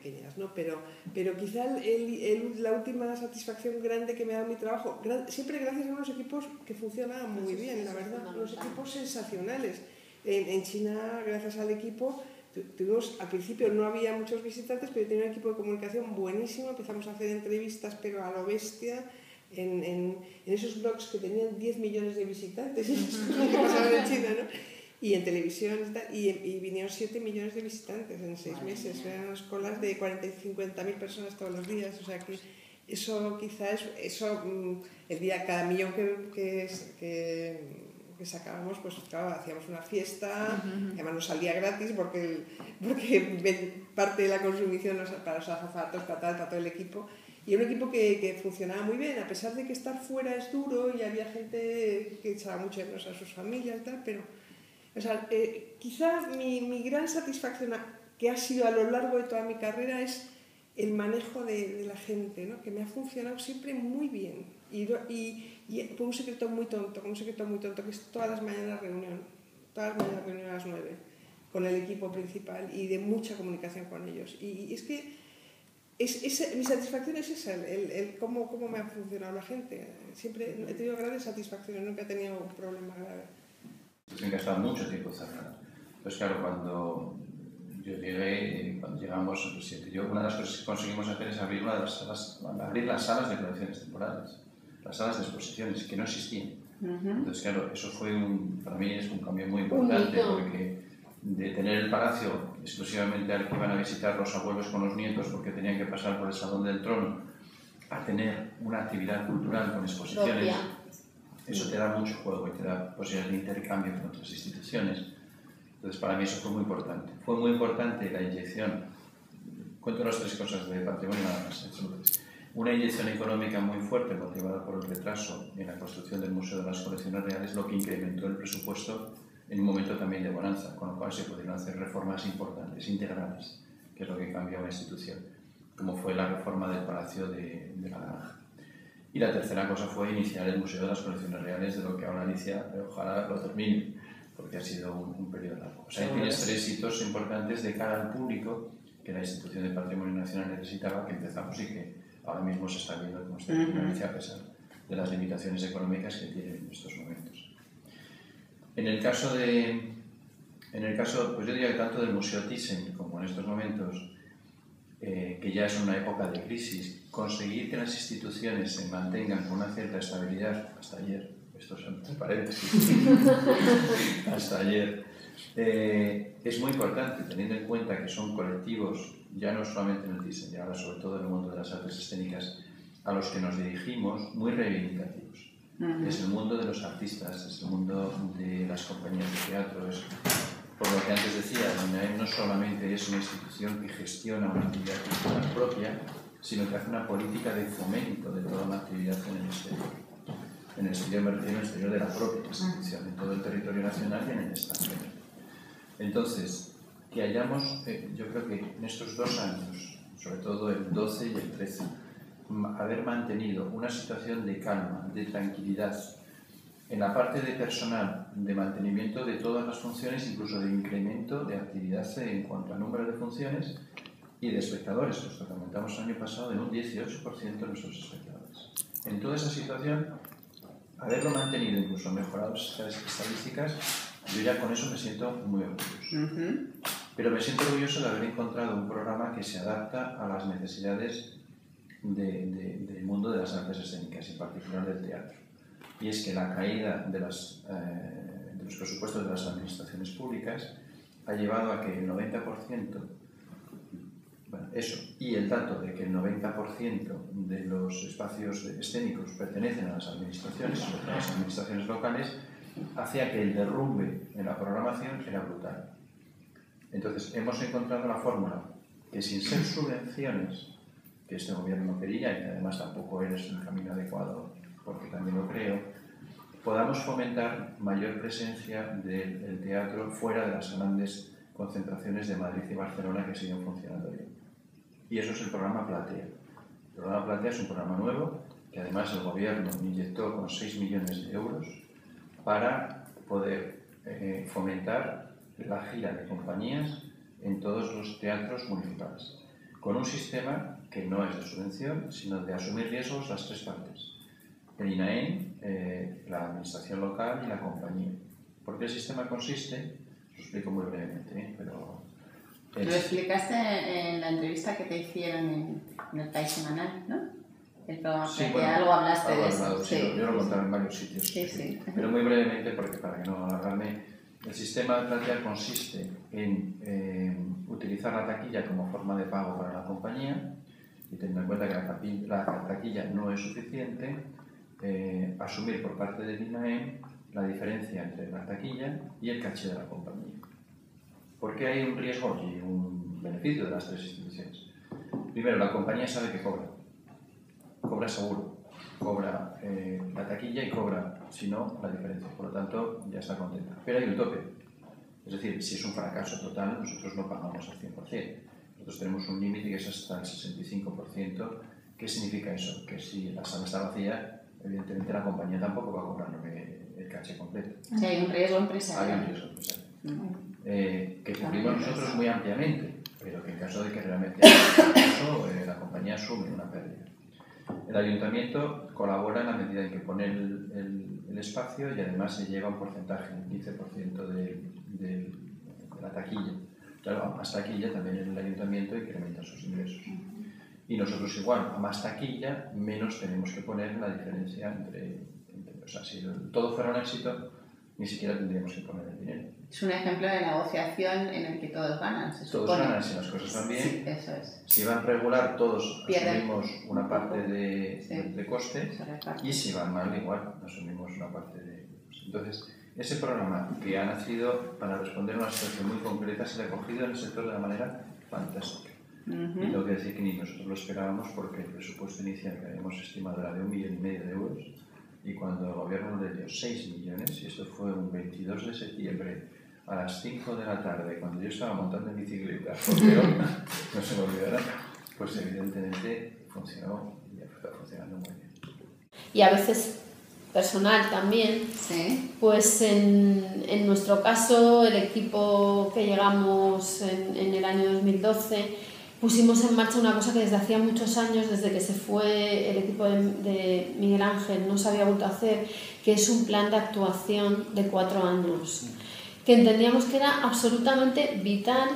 pequeñas, ¿no? Pero quizá la última satisfacción grande que me ha dado mi trabajo, siempre gracias a unos equipos que funcionaban muy bien, la verdad, unos equipos sensacionales. En China, gracias al equipo, tuvimos, al principio no había muchos visitantes, pero tenía un equipo de comunicación buenísimo, empezamos a hacer entrevistas, pero a lo bestia, en esos blogs que tenían 10 millones de visitantes, que pasaban en China, ¿no? Y en televisión, y vinieron 7 millones de visitantes en 6 meses, eran unas colas de 40 y 50.000 personas todos los días, o sea que eso quizás, el día, cada millón que sacábamos, pues claro, hacíamos una fiesta, además nos salía gratis porque parte de la consumición para los azafatos, para todo el equipo, y un equipo que funcionaba muy bien, a pesar de que estar fuera es duro y había gente que echaba mucho de menos a sus familias y tal, pero o sea, quizás mi gran satisfacción que ha sido a lo largo de toda mi carrera es el manejo de la gente, ¿no? Que me ha funcionado siempre muy bien y con un secreto muy tonto, que es todas las mañanas reunión a las 9 con el equipo principal y de mucha comunicación con ellos. Y es que mi satisfacción es esa, el cómo me ha funcionado la gente. Siempre he tenido grandes satisfacciones, nunca he tenido un problema grave. Tienen que estar mucho tiempo cerrada. Entonces, claro, cuando llegamos al presidente, una de las cosas que conseguimos hacer es abrir las salas de colecciones temporales, las salas de exposiciones, que no existían. Entonces, claro, eso fue para mí es un cambio muy importante, porque de tener el palacio exclusivamente al que iban a visitar los abuelos con los nietos porque tenían que pasar por el Salón del Trono, a tener una actividad cultural con exposiciones, eso te da mucho juego y te da posibilidades de intercambio con otras instituciones. Entonces, para mí eso fue muy importante. Fue muy importante la inyección, cuento las 3 cosas de patrimonio nada más. Una inyección económica muy fuerte motivada por el retraso en la construcción del Museo de las Colecciones Reales, lo que incrementó el presupuesto en un momento también de bonanza, con lo cual se pudieron hacer reformas importantes, integrales, que es lo que cambió una institución, como fue la reforma del Palacio de la Granja. Y la tercera cosa fue iniciar el Museo de las Colecciones Reales, de lo que ahora Alicia, ojalá lo termine, porque ha sido un periodo largo. O sea, tienes 3 hitos importantes de cara al público que la institución de Patrimonio Nacional necesitaba, que empezamos y que ahora mismo se está viendo como está Alicia, a pesar de las limitaciones económicas que tiene en estos momentos. En el caso, pues yo diría que tanto del Museo Thyssen como en estos momentos, que ya es una época de crisis, conseguir que las instituciones se mantengan con una cierta estabilidad, hasta ayer, esto son entre paréntesis, hasta ayer, es muy importante, teniendo en cuenta que son colectivos, ya no solamente en el Thyssen, ya ahora sobre todo en el mundo de las artes escénicas, a los que nos dirigimos, muy reivindicativos. Es el mundo de los artistas, es el mundo de las compañías de teatro, es por lo que antes decía, la UNAEM no solamente es una institución que gestiona una actividad cultural propia, sino que hace una política de fomento de toda una actividad en el exterior. En el exterior me refiero al exterior de la propia institución, en todo el territorio nacional y en el extranjero. Entonces, que hayamos, yo creo que en estos 2 años, sobre todo el 12 y el 13, haber mantenido una situación de calma, de tranquilidad, en la parte de personal, de mantenimiento de todas las funciones, incluso de incremento de actividad en cuanto a número de funciones y de espectadores, puesto que aumentamos el año pasado en un 18% nuestros espectadores. En toda esa situación, haberlo mantenido, incluso mejorado esas estadísticas, yo ya con eso me siento muy orgulloso. Pero me siento orgulloso de haber encontrado un programa que se adapta a las necesidades del mundo de las artes escénicas, en particular del teatro. Y es que la caída de los presupuestos de las administraciones públicas ha llevado a que el 90%, bueno, eso, y el dato de que el 90% de los espacios escénicos pertenecen a las administraciones locales, hacía que el derrumbe en la programación era brutal. Entonces, hemos encontrado la fórmula que sin ser subvenciones, que este gobierno no quería y que además tampoco es un camino adecuado, porque también lo creo, podamos fomentar mayor presencia del teatro fuera de las grandes concentraciones de Madrid y Barcelona que siguen funcionando bien. Y eso es el programa Platea. El programa Platea es un programa nuevo que además el gobierno inyectó con 6 millones de euros para poder fomentar la gira de compañías en todos los teatros municipales. con un sistema que no es de subvención, sino de asumir riesgos las tres partes. El INAEM, la administración local y la compañía. ¿Por qué el sistema consiste? Lo explico muy brevemente, pero... Lo explicaste en la entrevista que te hicieron en el País Semanal, ¿no? El programa, sí, que bueno, algo hablaste de eso. Sí, sí. Yo lo he contado en varios sitios. Sí, sí. Pero muy brevemente, porque para que no alargarme, el sistema de plantear consiste en utilizar la taquilla como forma de pago para la compañía y teniendo en cuenta que la taquilla no es suficiente, asumir por parte del INAEM la diferencia entre la taquilla y el caché de la compañía. Porque hay un riesgo y un beneficio de las tres instituciones. Primero, la compañía sabe que cobra seguro, cobra la taquilla y cobra, si no, la diferencia. Por lo tanto, ya está contenta. Pero hay un tope. Es decir, si es un fracaso total, nosotros no pagamos al 100%. Nosotros tenemos un límite que es hasta el 65%. ¿Qué significa eso? Que si la sala está vacía, evidentemente la compañía tampoco va a cobrar el caché completo. O sea, hay un riesgo empresarial. Hay un riesgo empresarial. Que cubrimos nosotros muy ampliamente, pero que en caso de que realmente haya un fracaso, la compañía asume una pérdida. El ayuntamiento colabora en la medida en que pone el espacio y además se lleva un porcentaje, un 15% de la taquilla. Claro, a más taquilla también el ayuntamiento incrementa sus ingresos. Y nosotros igual, a más taquilla, menos tenemos que poner la diferencia entre o sea, si todo fuera un éxito, ni siquiera tendríamos que poner el dinero. Es un ejemplo de negociación en el que todos ganan, se supone. Todos ganan si las cosas van bien. Sí, eso es. Si van regular, todos Pierden asumimos una parte de coste, y si van mal, igual asumimos una parte de coste. Entonces, ese programa que ha nacido para responder a una situación muy concreta se le ha cogido en el sector de una manera fantástica. Y tengo que decir que ni nosotros lo esperábamos porque el presupuesto inicial que habíamos estimado era de 1,5 millones de euros y cuando el gobierno le dio 6 millones, y esto fue un 22 de septiembre a las 5 de la tarde, cuando yo estaba montando en bicicleta, porque no se me olvidará, pues evidentemente funcionó y está funcionando muy bien. Y a veces personal también, sí. Pues en nuestro caso, el equipo que llegamos en el año 2012, pusimos en marcha una cosa que desde hacía muchos años, desde que se fue el equipo de Miguel Ángel, no se había vuelto a hacer, que es un plan de actuación de 4 años, que entendíamos que era absolutamente vital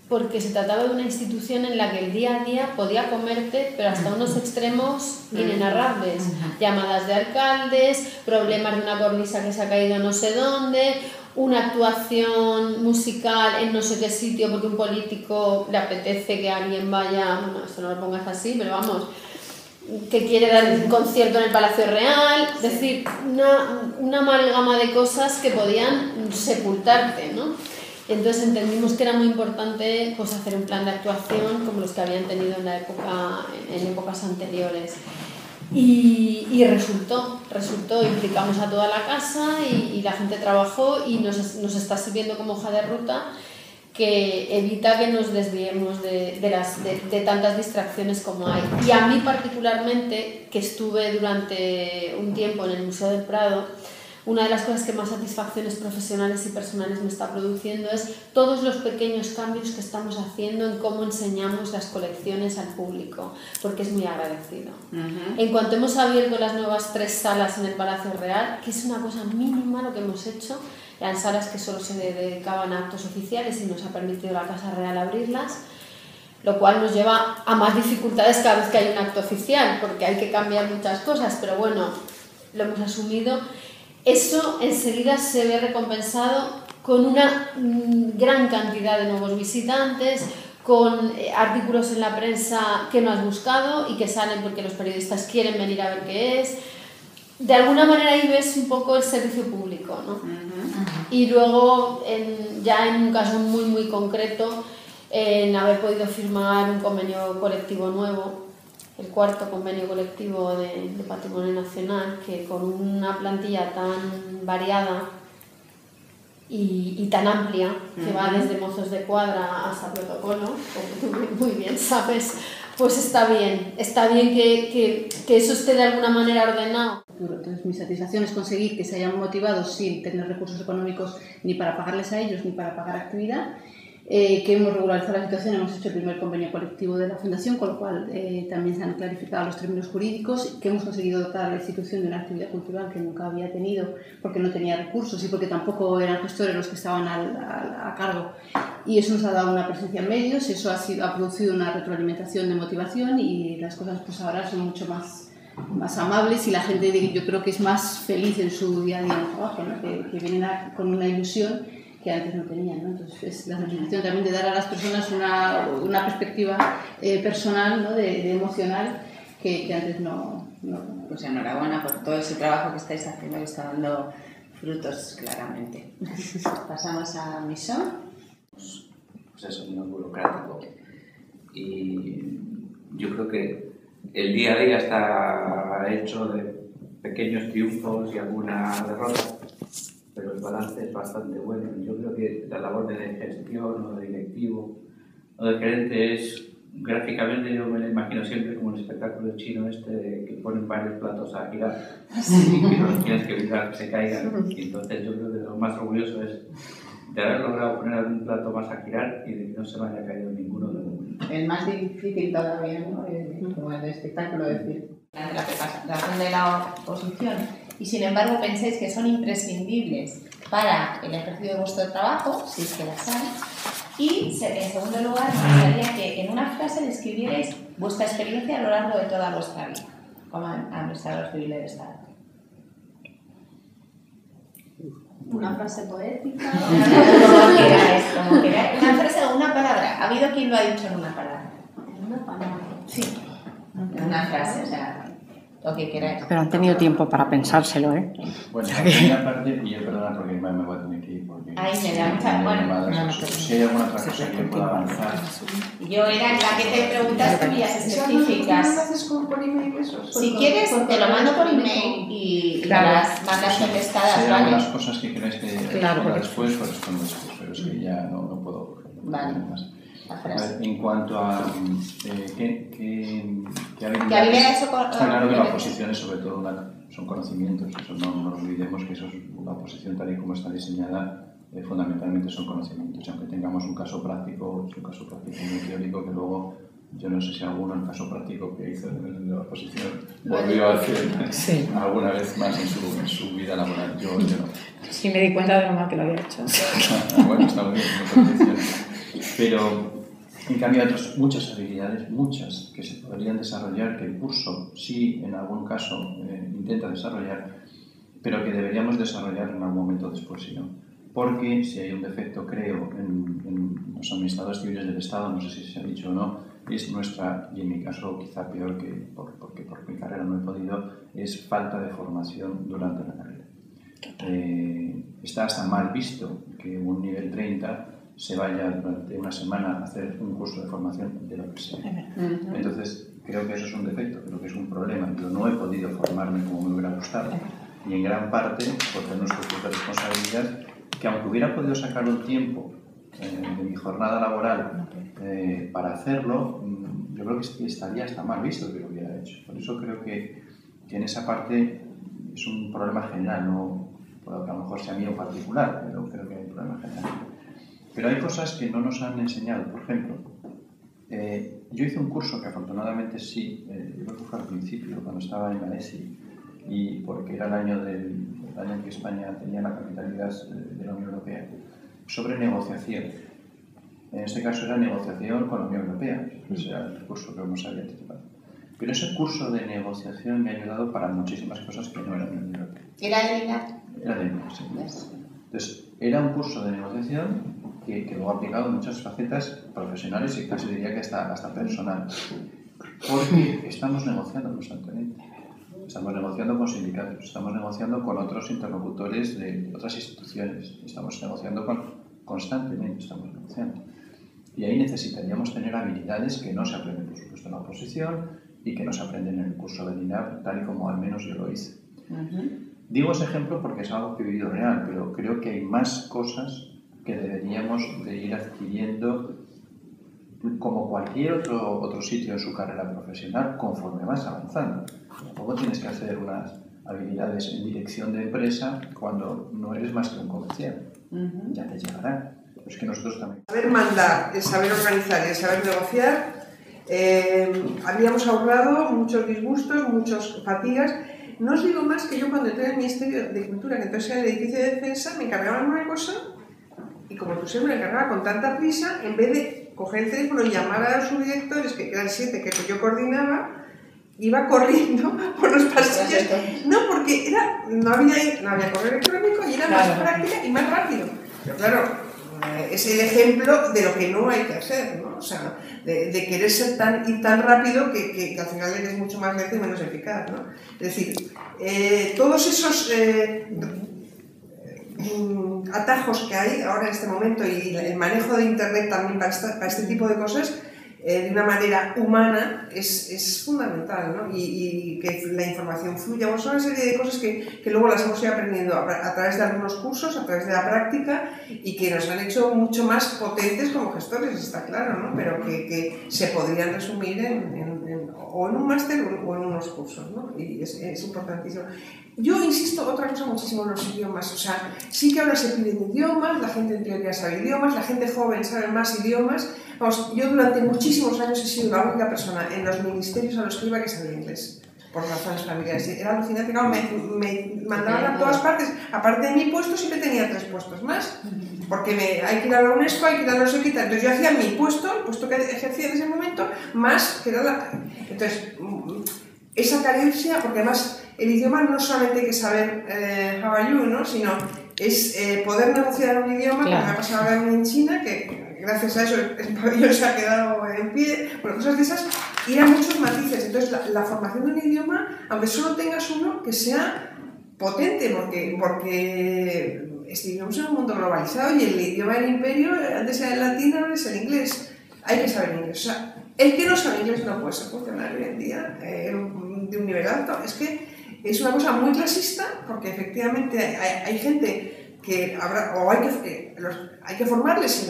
porque se trataba de una institución en la que el día a día podía comerte, pero hasta unos extremos inenarrables. Llamadas de alcaldes, problemas de una cornisa que se ha caído no sé dónde, una actuación musical en no sé qué sitio porque un político le apetece que alguien vaya, bueno, esto no lo pongas así, pero vamos, que quiere dar un concierto en el Palacio Real, es decir, una amalgama de cosas que podían sepultarte, ¿no? Entonces entendimos que era muy importante pues, hacer un plan de actuación como los que habían tenido en épocas anteriores. Y resultó, implicamos a toda la casa y la gente trabajó y nos está sirviendo como hoja de ruta que evita que nos desviemos de tantas distracciones como hay. Y a mí particularmente, que estuve durante un tiempo en el Museo del Prado, una de las cosas que más satisfacciones profesionales y personales me está produciendo es todos los pequeños cambios que estamos haciendo en cómo enseñamos las colecciones al público, porque es muy agradecido. En cuanto hemos abierto las nuevas 3 salas en el Palacio Real, que es una cosa mínima lo que hemos hecho, eran salas que solo se dedicaban a actos oficiales y nos ha permitido la Casa Real abrirlas, lo cual nos lleva a más dificultades cada vez que hay un acto oficial, porque hay que cambiar muchas cosas, pero bueno, lo hemos asumido. Eso enseguida se ve recompensado con una gran cantidad de nuevos visitantes, con artículos en la prensa que no has buscado y que salen porque los periodistas quieren venir a ver qué es. De alguna manera ahí ves un poco el servicio público, ¿no? Y luego, ya en un caso muy, muy concreto, en haber podido firmar un convenio colectivo nuevo, el 4º convenio colectivo de Patrimonio Nacional, que con una plantilla tan variada y tan amplia, que va desde mozos de cuadra hasta protocolo, como tú muy bien sabes, pues está bien que eso esté de alguna manera ordenado. Entonces mi satisfacción es conseguir que se hayan motivado sin tener recursos económicos ni para pagarles a ellos ni para pagar actividad, que hemos regularizado la situación, hemos hecho el primer convenio colectivo de la Fundación, con lo cual también se han clarificado los términos jurídicos, que hemos conseguido dotar a la institución de una actividad cultural que nunca había tenido porque no tenía recursos y porque tampoco eran gestores los que estaban a cargo. Y eso nos ha dado una presencia en medios, eso ha producido una retroalimentación de motivación y las cosas pues ahora son mucho más amables y la gente yo creo que es más feliz en su día a día en el trabajo, ¿no? que vienen con una ilusión que antes no tenían, ¿no? Entonces es la sensación también de dar a las personas una perspectiva personal, ¿no? de emocional que antes no. Pues enhorabuena por todo ese trabajo que estáis haciendo, que está dando frutos claramente. Pasamos a Misón. Pues eso, no burocrático. Y yo creo que el día a día está hecho de pequeños triunfos y alguna derrota, pero el balance es bastante bueno. Yo creo que la labor de gestión o de directivo o de gerente es, gráficamente yo me lo imagino siempre como un espectáculo chino que ponen varios platos a girar y que no tienes que evitar que se caigan. Y entonces yo creo que lo más orgulloso es de haber logrado poner algún plato más a girar y de que no se me haya caído ninguno de momento. El más difícil todavía, ¿no? Como el de espectáculo, decir. La preparación de la oposición. Y sin embargo pensáis que son imprescindibles para el ejercicio de vuestro trabajo, si es que las hay. Y en segundo lugar, me gustaría que en una frase describierais vuestra experiencia a lo largo de toda vuestra vida como administrador civil del Estado. Una frase poética. Como queráis. Una frase o una palabra. ¿Ha habido quien lo ha dicho en una palabra? En una palabra. Sí. En una frase, o sea, lo que queráis. Pero han tenido tiempo para pensárselo, ¿eh? Bueno, la primera parte, y yo perdona porque me voy a tener que ir porque... Ahí me da mucha... Bueno, si hay alguna otra cosa que pueda avanzar... Yo era la que te preguntaste vías específicas. ¿No lo haces por email eso? Si quieres, te lo mando por email y las mandas contestadas, Si hay ¿vale? algunas cosas que queréis que responda después, pues respondo después, pero es que ya no puedo... Vale. Más. La frase. En cuanto a ¿qué ¿Qué habilidades está claro que la oposición es sobre todo son conocimientos, eso no nos olvidemos que eso es la oposición tal y como está diseñada, fundamentalmente son conocimientos, aunque tengamos un caso práctico, es un caso práctico muy teórico que luego, yo no sé si alguno en el caso práctico que hizo de la oposición volvió a hacer alguna vez más en su vida laboral, yo no. Sí, me di cuenta de lo mal que lo había hecho. Bueno, está muy bien, muy perfección. Pero en cambio hay muchas habilidades, muchas que se podrían desarrollar, que el curso sí en algún caso intenta desarrollar, pero que deberíamos desarrollar en algún momento después, si no. Porque si hay un defecto, creo, en los administradores civiles del Estado, no sé si se ha dicho o no, es nuestra, y en mi caso quizá peor que porque por mi carrera no he podido, es falta de formación durante la carrera. Está hasta mal visto que un nivel 30 se vaya durante una semana a hacer un curso de formación de lo que sea. Entonces, creo que eso es un defecto, creo que es un problema. Yo no he podido formarme como me hubiera gustado. Y en gran parte, por tener nuestra propia responsabilidad, que aunque hubiera podido sacar un tiempo de mi jornada laboral para hacerlo, yo creo que estaría hasta mal visto que lo hubiera hecho. Por eso creo que en esa parte es un problema general, no puedo que a lo mejor sea mío en particular, pero creo que hay un problema general. Pero hay cosas que no nos han enseñado. Por ejemplo, yo hice un curso que afortunadamente sí, yo lo fue al principio, cuando estaba en la ESI, y porque era el año en que España tenía la capitalidad de la Unión Europea, sobre negociación. En este caso era negociación con la Unión Europea, ese era el curso que hemos había anticipado. Pero ese curso de negociación me ha ayudado para muchísimas cosas que no eran de la Unión Europea. ¿Era de INAR? Era de INAR, sí. Entonces, era un curso de negociación que luego ha aplicado en muchas facetas profesionales y casi diría que hasta personal. Porque estamos negociando constantemente. Estamos negociando con sindicatos, estamos negociando con otros interlocutores de otras instituciones, estamos negociando constantemente, estamos negociando. Y ahí necesitaríamos tener habilidades que no se aprenden, por supuesto, en la oposición y que no se aprenden en el curso del INAR, tal y como al menos yo lo hice. Digo ese ejemplo porque es algo que he vivido real, pero creo que hay más cosas que deberíamos de ir adquiriendo como cualquier otro sitio en su carrera profesional conforme vas avanzando. Tampoco tienes que hacer unas habilidades en dirección de empresa cuando no eres más que un comercial. Ya te llegará. Pero Es que nosotros también. Saber mandar, el saber organizar y el saber negociar, habíamos ahorrado muchos disgustos, muchas fatigas. No os digo más que yo cuando entré en el Ministerio de Cultura, que entonces era el edificio de defensa, me encargaban una cosa y como tú siempre me encargaba con tanta prisa, en vez de coger el teléfono y llamar a los subdirectores, que eran 7 que yo coordinaba, iba corriendo por los pasillos. No, porque no había correo electrónico y era más práctica y más rápido. Pero claro, es el ejemplo de lo que no hay que hacer, ¿no? O sea, de querer ser tan rápido que al final eres mucho más lento y menos eficaz, ¿no? Es decir, todos esos atajos que hay ahora en este momento y el manejo de Internet también para este tipo de cosas, de una manera humana, es fundamental, ¿no? Y que la información fluya. Bueno, son una serie de cosas que luego las hemos ido aprendiendo a través de algunos cursos, a través de la práctica y que nos han hecho mucho más potentes como gestores, está claro, ¿no? Pero que se podrían resumir o en un máster o en unos cursos, ¿no? Y es importantísimo. Yo insisto, otra cosa muchísimo en los idiomas, o sea, sí que ahora se piden idiomas, la gente en teoría sabe idiomas, la gente joven sabe más idiomas. Vamos, yo durante muchísimos años he sido la única persona en los ministerios a los que iba que sabía inglés, por razones familiares. Era alucinante, claro, me mandaban a todas partes, aparte de mi puesto siempre tenía 3 puestos más, porque hay que ir a la UNESCO, hay que ir a no sé qué, entonces yo hacía mi puesto, el puesto que ejercía en ese momento, más que era la... Entonces, esa carencia, porque además el idioma no solamente hay que saber how are you, ¿no? Sino es poder negociar un idioma, como me ha pasado ahora en China, que gracias a eso el pabellón se ha quedado en pie, bueno, cosas de esas, ir a muchos matices. Entonces la formación de un idioma, aunque solo tengas uno, que sea potente, porque vivimos en un mundo globalizado y el idioma del imperio, antes era el latín, ahora es el inglés. Hay que saber inglés. O sea, el que no sabe inglés no puede ser funcionario hoy en día de un nivel alto. Es que es una cosa muy clasista, porque efectivamente hay gente que habrá, o hay que formarles, si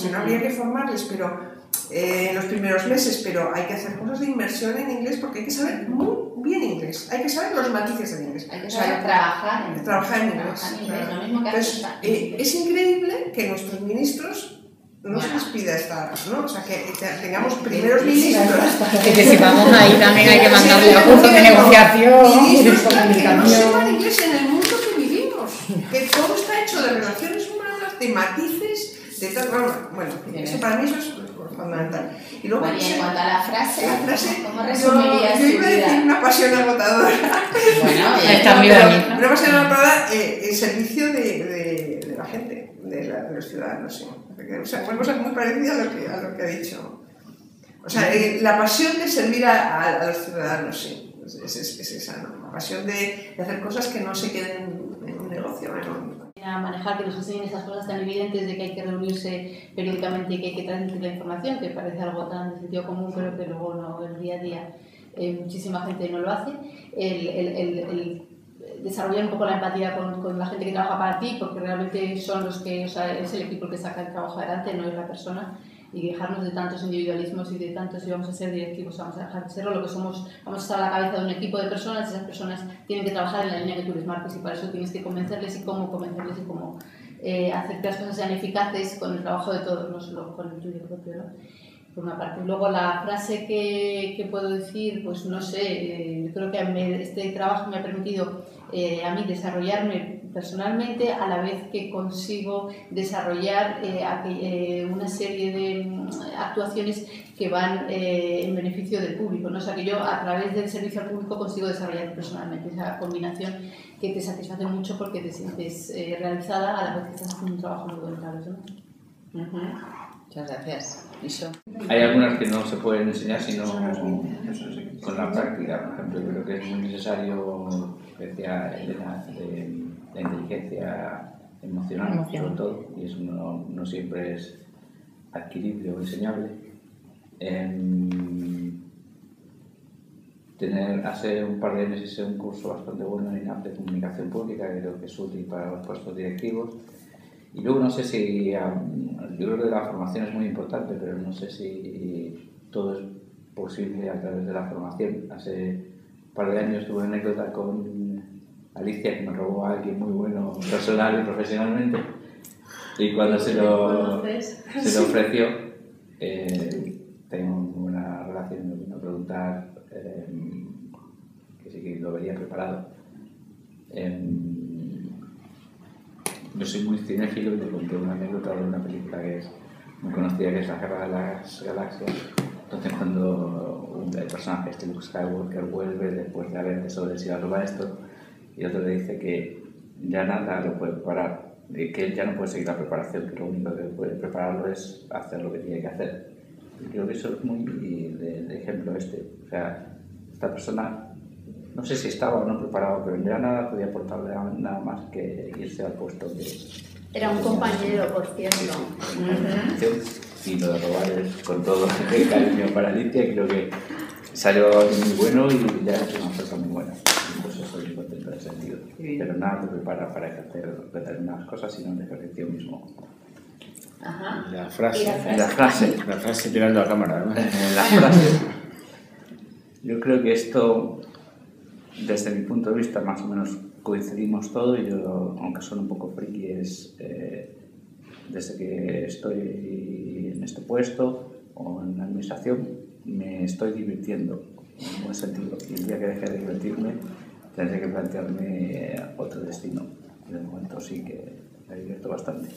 no habría que formarles, pero en los primeros meses, pero hay que hacer cosas de inmersión en inglés porque hay que saber muy bien inglés, hay que saber los matices del inglés. Hay que saber trabajar en inglés. Lo mismo que entonces, es increíble que nuestros ministros no se les pida estar, ¿no? O sea, que tengamos primeros ministros. Que si vamos ahí también hay que mandarle a cursos de negociación y de comunicación. Que no sepan inglés en el mundo que vivimos, que todo está hecho de relaciones humanas, de matices, de tal. Bueno, eso para mí eso es fundamental. Y luego, María, en cuanto a la frase, ¿cómo yo resumirías tu iba a decir vida? Una pasión agotadora. Bueno, está muy bonita. Una pasión agotadora en servicio de la gente, de los ciudadanos, sí. O sea, una cosa muy parecida a lo que ha dicho. O sea, la pasión de servir a los ciudadanos, sí. Es esa, ¿no? La pasión de hacer cosas que no se queden en un negocio, ¿no? A manejar, que nos enseñen esas cosas tan evidentes de que hay que reunirse periódicamente y que hay que transmitir la información, que parece algo tan de sentido común, pero que luego no, el día a día muchísima gente no lo hace. El desarrollar un poco la empatía con la gente que trabaja para ti, porque realmente son los que, o sea, es el equipo que saca el trabajo adelante, no es la persona, y dejarnos de tantos individualismos y de tantos, si vamos a ser directivos, vamos a dejar de serlo, lo que somos, vamos a estar a la cabeza de un equipo de personas, esas personas tienen que trabajar en la línea que tú les marques y para eso tienes que convencerles y cómo hacer que las cosas sean eficaces con el trabajo de todos, no solo con el tuyo propio, ¿no? Por una parte. Luego la frase que puedo decir, pues no sé, creo que este trabajo me ha permitido a mí desarrollarme personalmente a la vez que consigo desarrollar una serie de actuaciones que van en beneficio del público, ¿no? O sea que yo a través del servicio al público consigo desarrollar personalmente esa combinación que te satisface mucho porque te sientes realizada a la vez que estás haciendo un trabajo muy bueno para los demás. Muchas gracias. ¿Eso? Hay algunas que no se pueden enseñar sino con la práctica. Por ejemplo, yo creo que es muy necesario la inteligencia emocional, sobre todo, y eso no siempre es adquirible o enseñable. Hace un par de meses hice un curso bastante bueno en INAP de comunicación pública, que creo que es útil para los puestos directivos. Y luego no sé si, yo creo que la formación es muy importante, pero no sé si todo es posible a través de la formación. Hace un par de años tuve una anécdota con Alicia, que me robó a alguien muy bueno personal y profesionalmente, Y cuando se lo ofreció, tengo una relación, me vino a preguntar, que sí que lo vería preparado. Yo soy muy cinéfilo y le conté una anécdota de una película que es muy conocida, que es La Guerra de las Galaxias. Entonces, cuando el personaje Luke Skywalker vuelve después de haber desobedecido al maestro, y otro le dice que ya nada lo puede preparar, que él ya no puede seguir la preparación, que lo único que puede prepararlo es hacer lo que tiene que hacer. Y creo que eso es muy de ejemplo este. O sea, esta persona, no sé si estaba o no preparado, pero ya nada podía aportarle nada más que irse al puesto que... Era un compañero, por cierto. Y lo de robar es con todo el cariño para Alicia, creo que salió muy bueno y ya es una oferta muy buena. Pues eso estoy contento en ese sentido. Pero nada te prepara para ejercer determinadas cosas, sino el ejercicio mismo. Ajá. La frase. La frase. La frase tirando a cámara, ¿no? La frase. Yo creo que esto, desde mi punto de vista, más o menos coincidimos todo, y yo, aunque suene un poco friki, es desde que estoy en este puesto o en la administración, me estoy divirtiendo en un buen sentido, y el día que deje de divertirme tendré que plantearme otro destino. De momento sí que me divierto bastante.